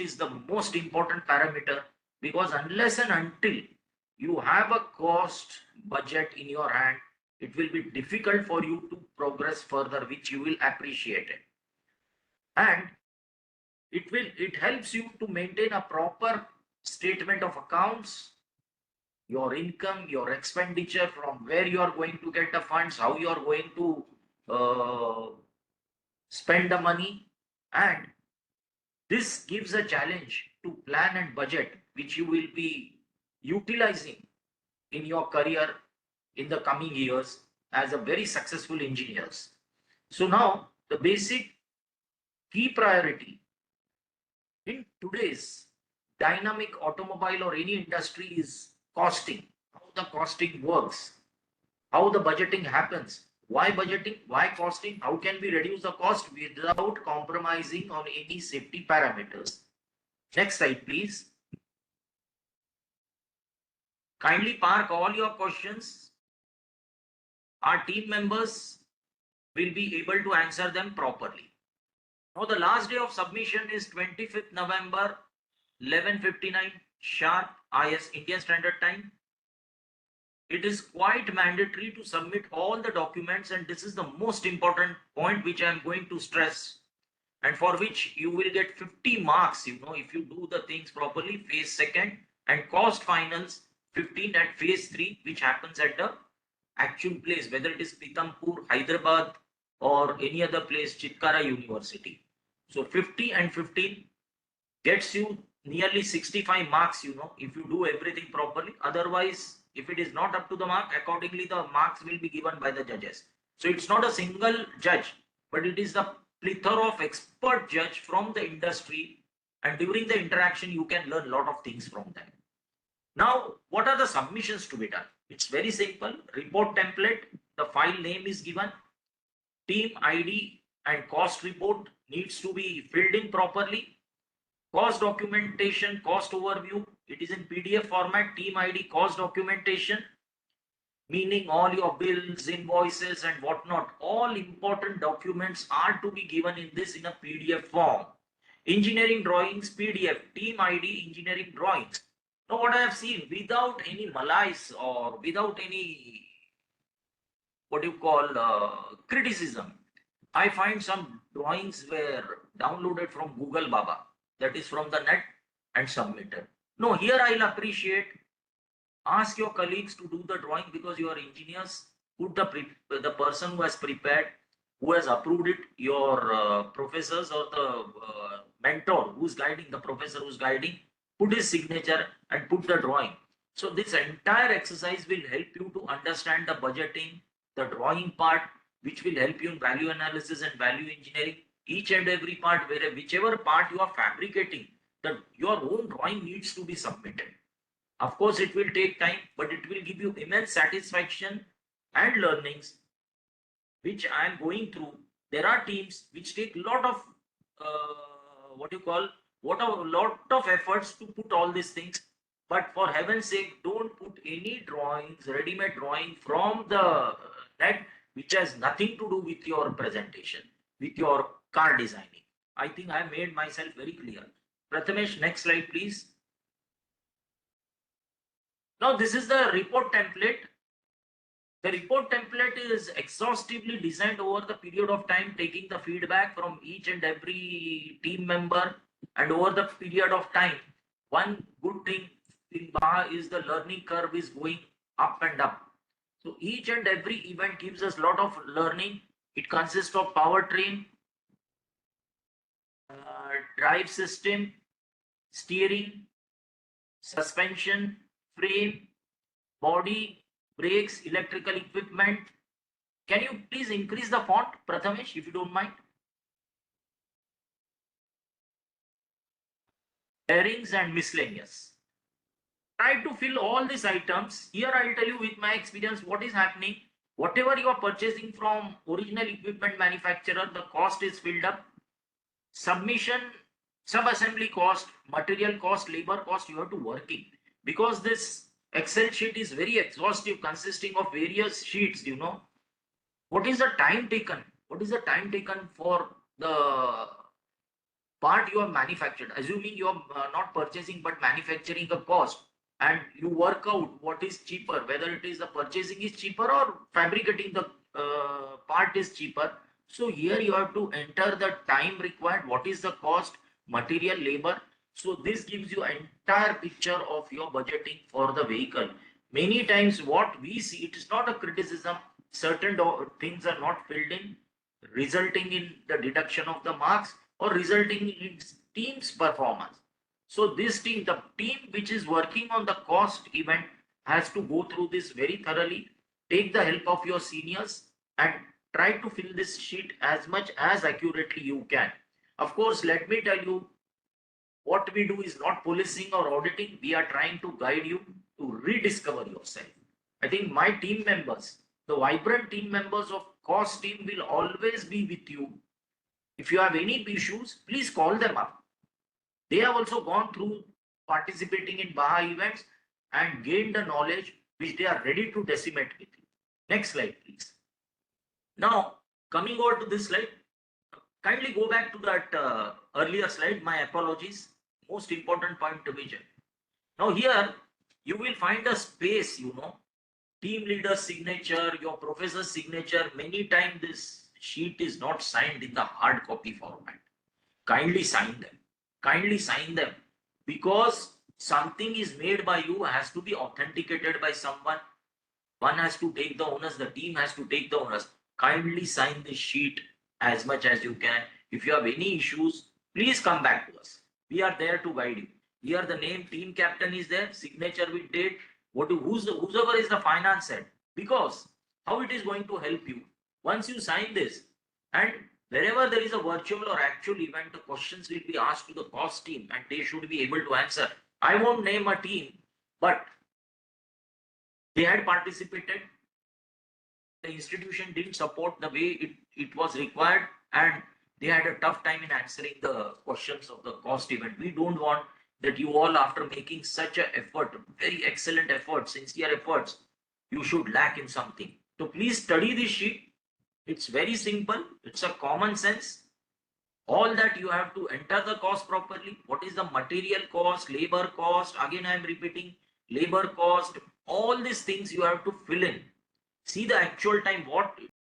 is the most important parameter, because unless and until you have a cost budget in your hand, it will be difficult for you to progress further, which you will appreciate it. And it helps you to maintain a proper statement of accounts, your income, your expenditure, from where you are going to get the funds, how you are going to uh, spend the money. And this gives a challenge to plan and budget, which you will be utilizing in your career in the coming years as a very successful engineers. So now the basic key priority in today's dynamic automobile or any industry is costing. How the costing works, how the budgeting happens, why budgeting, why costing, how can we reduce the cost without compromising on any safety parameters. Next slide, please. Kindly park all your questions. Our team members will be able to answer them properly. Now the last day of submission is 25th November, 11:59 sharp IS Indian Standard Time. It is quite mandatory to submit all the documents, and this is the most important point which I am going to stress, and for which you will get 50 marks, if you do the things properly. Phase second and cost finals 15 at phase 3, which happens at the actual place, whether it is Pithampur, Hyderabad, or any other place, Chitkara University. So 50 and 15 gets you nearly 65 marks, if you do everything properly. Otherwise, if it is not up to the mark, accordingly the marks will be given by the judges. So it's not a single judge, but it is the plethora of expert judge from the industry, and during the interaction you can learn a lot of things from them. Now, what are the submissions to be done? It's very simple. Report template, the file name is given, team ID and cost report needs to be filled in properly. Cost documentation, cost overview, it is in PDF format. Team ID, cost documentation, meaning all your bills, invoices and whatnot. All important documents are to be given in this in a PDF form. Engineering drawings, PDF, team ID, engineering drawings. Now what I have seen, without any malice or without any criticism, I find some drawings were downloaded from Google Baba, that is from the net, and submitted. No, here I'll appreciate, ask your colleagues to do the drawing, because you are engineers. Put the person who has prepared, who has approved it, your professors or the mentor who's guiding, the professor who's guiding, put his signature and put the drawing. So this entire exercise will help you to understand the budgeting, the drawing part, which will help you in value analysis and value engineering. Each and every part, whichever part you are fabricating, your own drawing needs to be submitted. Of course, it will take time, but it will give you immense satisfaction and learnings, which I am going through. There are teams which take a lot of lot of efforts to put all these things. But for heaven's sake, don't put any drawings, ready-made drawing from the net, which has nothing to do with your presentation, with your car designing. I think I made myself very clear. Prathamesh, next slide, please. Now, this is the report template. The report template is exhaustively designed over the period of time, taking the feedback from each and every team member, and over the period of time. One good thing in BAJA is the learning curve is going up and up. So each and every event gives us a lot of learning. It consists of powertrain, drive system, steering, suspension, frame, body, brakes, electrical equipment. Can you please increase the font, Prathamesh, if you don't mind? Bearings and miscellaneous. Try to fill all these items. Here I'll tell you with my experience what is happening. Whatever you are purchasing from original equipment manufacturer, the cost is filled up. Submission, sub-assembly cost, material cost, labor cost, you have to work in. Because this Excel sheet is very exhaustive, consisting of various sheets, What is the time taken? What is the time taken for the part you have manufactured, assuming you are not purchasing but manufacturing a cost, and you work out what is cheaper, whether it is the purchasing is cheaper or fabricating the part is cheaper. So here you have to enter the time required, what is the cost, material, labor. So this gives you entire picture of your budgeting for the vehicle. Many times what we see, it is not a criticism, certain things are not filled in, resulting in the deduction of the marks or resulting in team's performance. So this team, the team which is working on the cost event, has to go through this very thoroughly, take the help of your seniors, and try to fill this sheet as much as accurately you can. Of course, let me tell you, what we do is not policing or auditing. We are trying to guide you to rediscover yourself. I think my team members, the vibrant team members of cost team, will always be with you. If you have any issues, please call them up. They have also gone through participating in BAJA events and gained the knowledge which they are ready to decimate with you. Next slide, please. Now, coming over to this slide, kindly go back to that earlier slide. My apologies. Most important point to vision. Now here, you will find a space, team leader's signature, your professor's signature. Many times this sheet is not signed in the hard copy format. Kindly sign them. Kindly sign them, because something is made by you has to be authenticated by someone. One has to take the onus, the team has to take the onus. Kindly sign this sheet as much as you can. If you have any issues, please come back to us. We are there to guide you. Here the name team captain is there, signature with date, whosoever is the finance head, because how it is going to help you. Once you sign this, and wherever there is a virtual or actual event, the questions will be asked to the cost team and they should be able to answer. I won't name a team, but they had participated. The institution didn't support the way it was required, and they had a tough time in answering the questions of the cost event. We don't want that you all, after making such an effort, very excellent effort, sincere efforts, you should lack in something. So please study this sheet. It's very simple. It's a common sense. All that you have to enter the cost properly. What is the material cost, labor cost? Again, I am repeating, labor cost. All these things you have to fill in. See the actual time, what